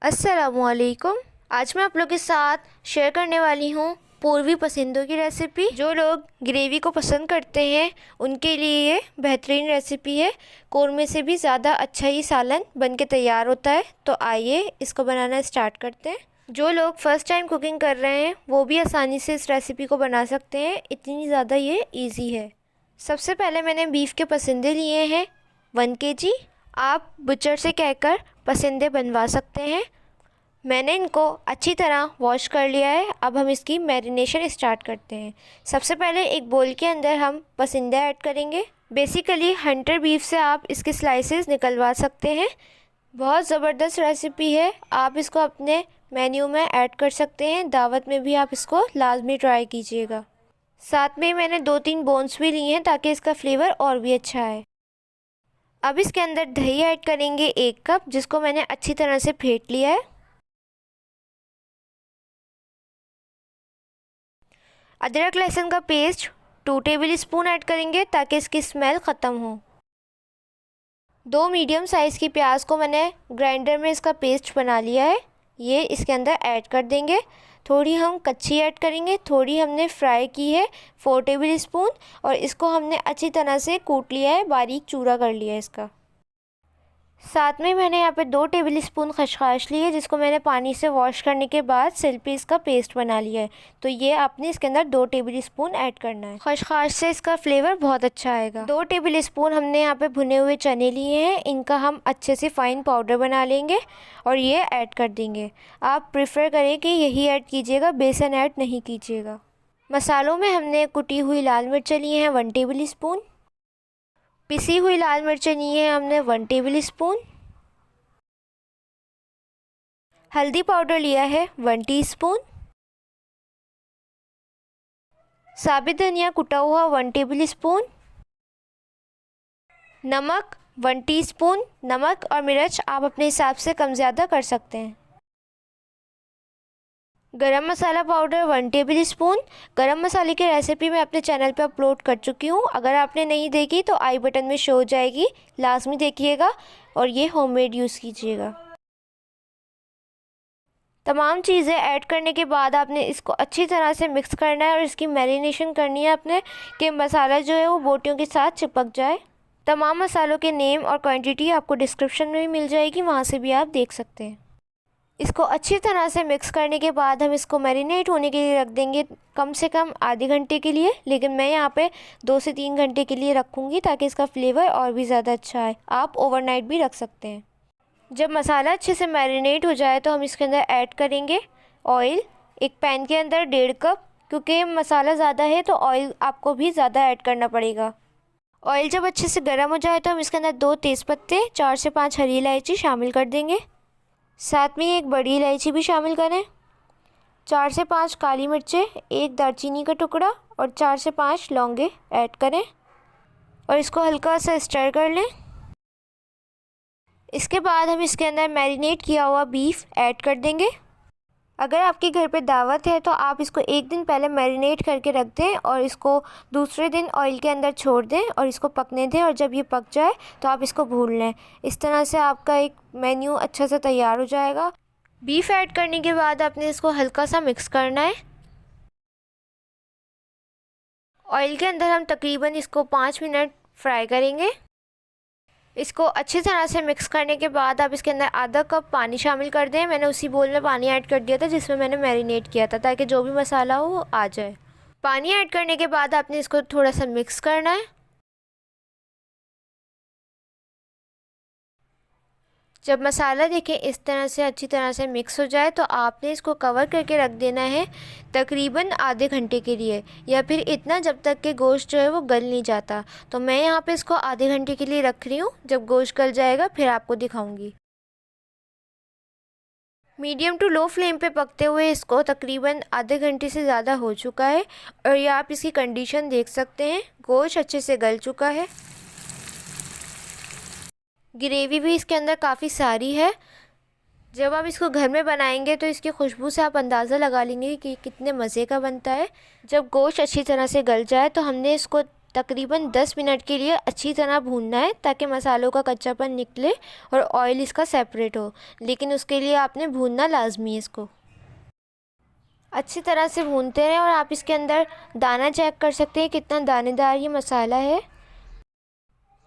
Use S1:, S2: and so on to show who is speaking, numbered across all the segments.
S1: अस्सलामुअलैकुम। आज मैं आप लोग के साथ शेयर करने वाली हूँ पूर्वी पसंदों की रेसिपी। जो लोग ग्रेवी को पसंद करते हैं उनके लिए ये बेहतरीन रेसिपी है। कौरमे से भी ज़्यादा अच्छा ही सालन बन के तैयार होता है। तो आइए इसको बनाना स्टार्ट करते हैं। जो लोग फ़र्स्ट टाइम कुकिंग कर रहे हैं वो भी आसानी से इस रेसिपी को बना सकते हैं, इतनी ज़्यादा ये ईजी है। सबसे पहले मैंने बीफ के पसंदे लिए हैं 1 kg। आप बुचर से कहकर पसंदे बनवा सकते हैं। मैंने इनको अच्छी तरह वॉश कर लिया है। अब हम इसकी मैरिनेशन स्टार्ट करते हैं। सबसे पहले एक बोल के अंदर हम पसंदे ऐड करेंगे। बेसिकली हंटर बीफ से आप इसके स्लाइसेस निकलवा सकते हैं। बहुत ज़बरदस्त रेसिपी है, आप इसको अपने मेन्यू में ऐड कर सकते हैं। दावत में भी आप इसको लाजमी ट्राई कीजिएगा। साथ में मैंने 2-3 बोन्स भी लिए हैं ताकि इसका फ्लेवर और भी अच्छा है। अब इसके अंदर दही ऐड करेंगे 1 कप, जिसको मैंने अच्छी तरह से फेंट लिया है। अदरक लहसुन का पेस्ट 2 टेबल स्पून ऐड करेंगे ताकि इसकी स्मेल ख़त्म हो। 2 मीडियम साइज़ की प्याज को मैंने ग्राइंडर में इसका पेस्ट बना लिया है, ये इसके अंदर ऐड कर देंगे। थोड़ी हम कच्ची ऐड करेंगे, थोड़ी हमने फ्राई की है 4 टेबल स्पून, और इसको हमने अच्छी तरह से कूट लिया है, बारीक चूरा कर लिया है इसका। साथ में मैंने यहाँ पे 2 टेबल स्पून खसखस ली है, जिसको मैंने पानी से वॉश करने के बाद सिल पे इसका पेस्ट बना लिया है। तो ये आपने इसके अंदर 2 टेबल स्पून ऐड करना है। खसखस से इसका फ्लेवर बहुत अच्छा आएगा। 2 टेबल स्पून हमने यहाँ पे भुने हुए चने लिए हैं, इनका हम अच्छे से फाइन पाउडर बना लेंगे और ये ऐड कर देंगे। आप प्रेफर करें कि यही ऐड कीजिएगा, बेसन ऐड नहीं कीजिएगा। मसालों में हमने कुटी हुई लाल मिर्चें ली हैं 1 टेबल स्पून। पिसी हुई लाल मिर्चें ली हैं हमने 1 टेबल स्पून। हल्दी पाउडर लिया है 1 टीस्पून। साबित धनिया कुटा हुआ 1 टेबल स्पून। नमक 1 टीस्पून। नमक और मिर्च आप अपने हिसाब से कम ज़्यादा कर सकते हैं। गरम मसाला पाउडर 1 टेबल स्पून। गरम मसाले की रेसिपी मैं अपने चैनल पे अपलोड कर चुकी हूँ, अगर आपने नहीं देखी तो आई बटन में शो हो जाएगी, लाजमी देखिएगा और ये होममेड यूज़ कीजिएगा। तमाम चीज़ें ऐड करने के बाद आपने इसको अच्छी तरह से मिक्स करना है और इसकी मैरिनेशन करनी है अपने, कि मसाला जो है वो बोटियों के साथ चिपक जाए। तमाम मसालों के नेम और क्वांटिटी आपको डिस्क्रिप्शन में भी मिल जाएगी, वहाँ से भी आप देख सकते हैं। इसको अच्छी तरह से मिक्स करने के बाद हम इसको मैरिनेट होने के लिए रख देंगे कम से कम आधे घंटे के लिए, लेकिन मैं यहाँ पे 2 से 3 घंटे के लिए रखूँगी ताकि इसका फ्लेवर और भी ज़्यादा अच्छा आए। आप ओवरनाइट भी रख सकते हैं। जब मसाला अच्छे से मैरिनेट हो जाए तो हम इसके अंदर ऐड करेंगे ऑयल। एक पैन के अंदर 1.5 कप, क्योंकि मसाला ज़्यादा है तो ऑयल आपको भी ज़्यादा ऐड करना पड़ेगा। ऑयल जब अच्छे से गर्म हो जाए तो हम इसके अंदर 2 तेज़पत्ते, 4 से 5 हरी इलायची शामिल कर देंगे। साथ में 1 बड़ी इलायची भी शामिल करें। 4 से 5 काली मिर्चें, 1 दालचीनी का टुकड़ा और 4 से 5 लौंगे ऐड करें और इसको हल्का सा स्टर कर लें। इसके बाद हम इसके अंदर मैरिनेट किया हुआ बीफ ऐड कर देंगे। अगर आपके घर पे दावत है तो आप इसको 1 दिन पहले मैरिनेट करके रख दें और इसको दूसरे दिन ऑयल के अंदर छोड़ दें और इसको पकने दें, और जब ये पक जाए तो आप इसको भून लें। इस तरह से आपका एक मेन्यू अच्छा सा तैयार हो जाएगा। बीफ ऐड करने के बाद आपने इसको हल्का सा मिक्स करना है। ऑयल के अंदर हम तकरीबन इसको 5 मिनट फ्राई करेंगे। इसको अच्छी तरह से मिक्स करने के बाद आप इसके अंदर आधा कप पानी शामिल कर दें। मैंने उसी बोल में पानी ऐड कर दिया था जिसमें मैंने मैरिनेट किया था, ताकि जो भी मसाला हो वो आ जाए। पानी ऐड करने के बाद आपने इसको थोड़ा सा मिक्स करना है। जब मसाला देखें इस तरह से अच्छी तरह से मिक्स हो जाए तो आपने इसको कवर करके रख देना है तकरीबन आधे घंटे के लिए, या फिर इतना जब तक कि गोश्त जो है वो गल नहीं जाता। तो मैं यहाँ पे इसको आधे घंटे के लिए रख रही हूँ, जब गोश्त गल जाएगा फिर आपको दिखाऊंगी। मीडियम टू लो फ्लेम पे पकते हुए इसको तकरीबन आधे घंटे से ज़्यादा हो चुका है, और ये आप इसकी कंडीशन देख सकते हैं, गोश्त अच्छे से गल चुका है। ग्रेवी भी इसके अंदर काफ़ी सारी है। जब आप इसको घर में बनाएंगे तो इसकी खुशबू से आप अंदाज़ा लगा लेंगे कि कितने मज़े का बनता है। जब गोश्त अच्छी तरह से गल जाए तो हमने इसको तकरीबन 10 मिनट के लिए अच्छी तरह भूनना है ताकि मसालों का कच्चापन निकले और ऑयल इसका सेपरेट हो। लेकिन उसके लिए आपने भूनना लाजमी है इसको। अच्छी तरह से भूनते रहें और आप इसके अंदर दाना चेक कर सकते हैं कितना दानेदार ये मसाला है।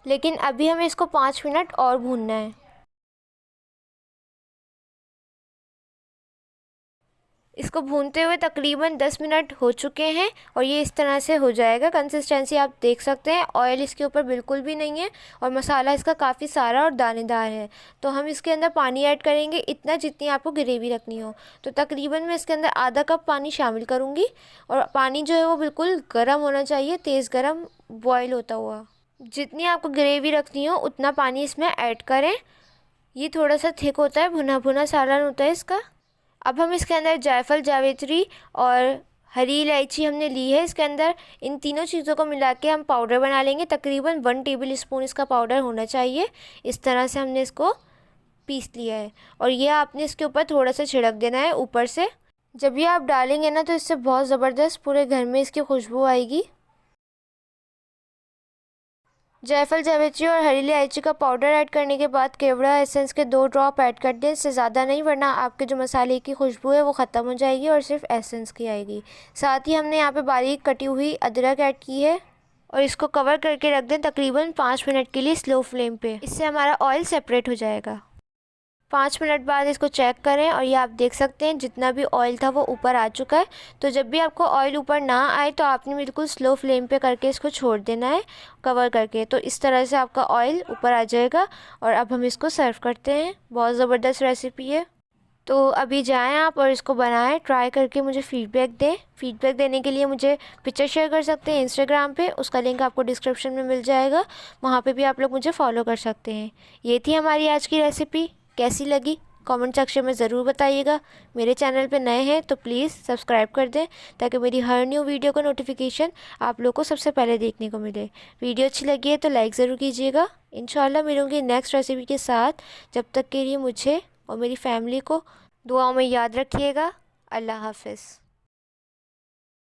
S1: लेकिन अभी हमें इसको 5 मिनट और भूनना है। इसको भूनते हुए तकरीबन 10 मिनट हो चुके हैं और ये इस तरह से हो जाएगा। कंसिस्टेंसी आप देख सकते हैं, ऑयल इसके ऊपर बिल्कुल भी नहीं है और मसाला इसका काफ़ी सारा और दानेदार है। तो हम इसके अंदर पानी ऐड करेंगे इतना जितनी आपको ग्रेवी रखनी हो। तो तकरीबन मैं इसके अंदर आधा कप पानी शामिल करूँगी और पानी जो है वो बिल्कुल गर्म होना चाहिए, तेज़ गर्म बॉयल होता हुआ। जितनी आपको ग्रेवी रखनी हो उतना पानी इसमें ऐड करें। ये थोड़ा सा थिक होता है, भुना भुना सालन होता है इसका। अब हम इसके अंदर जायफल, जावित्री और हरी इलायची हमने ली है इसके अंदर। इन तीनों चीज़ों को मिला के हम पाउडर बना लेंगे। तकरीबन 1 टेबल स्पून इसका पाउडर होना चाहिए। इस तरह से हमने इसको पीस लिया है और ये आपने इसके ऊपर थोड़ा सा छिड़क देना है ऊपर से। जब ये आप डालेंगे ना तो इससे बहुत ज़बरदस्त पूरे घर में इसकी खुशबू आएगी। जायफल, जावित्री और हरी इलायची का पाउडर ऐड करने के बाद केवड़ा एसेंस के 2 ड्रॉप ऐड कर दें, इससे ज़्यादा नहीं, वरना आपके जो मसाले की खुशबू है वो ख़त्म हो जाएगी और सिर्फ एसेंस की आएगी। साथ ही हमने यहाँ पे बारीक कटी हुई अदरक ऐड की है और इसको कवर करके रख दें तकरीबन 5 मिनट के लिए स्लो फ्लेम पे। इससे हमारा ऑयल सेपरेट हो जाएगा। 5 मिनट बाद इसको चेक करें और ये आप देख सकते हैं जितना भी ऑयल था वो ऊपर आ चुका है। तो जब भी आपको ऑयल ऊपर ना आए तो आपने बिल्कुल स्लो फ्लेम पे करके इसको छोड़ देना है कवर करके। तो इस तरह से आपका ऑयल ऊपर आ जाएगा और अब हम इसको सर्व करते हैं। बहुत ज़बरदस्त रेसिपी है। तो अभी जाएं आप और इसको बनाएं, ट्राई करके मुझे फ़ीडबैक दें। फ़ीडबैक देने के लिए मुझे पिक्चर शेयर कर सकते हैं इंस्टाग्राम पे, उसका लिंक आपको डिस्क्रिप्शन में मिल जाएगा। वहाँ पे भी आप लोग मुझे फॉलो कर सकते हैं। ये थी हमारी आज की रेसिपी। कैसी लगी कमेंट सेक्शन में ज़रूर बताइएगा। मेरे चैनल पे नए हैं तो प्लीज़ सब्सक्राइब कर दें ताकि मेरी हर न्यू वीडियो का नोटिफिकेशन आप लोग को सबसे पहले देखने को मिले। वीडियो अच्छी लगी है तो लाइक ज़रूर कीजिएगा। इंशाल्लाह मिलूँगी नेक्स्ट रेसिपी के साथ। जब तक के लिए मुझे और मेरी फैमिली को दुआओं में याद रखिएगा। अल्लाह हाफ़िज़।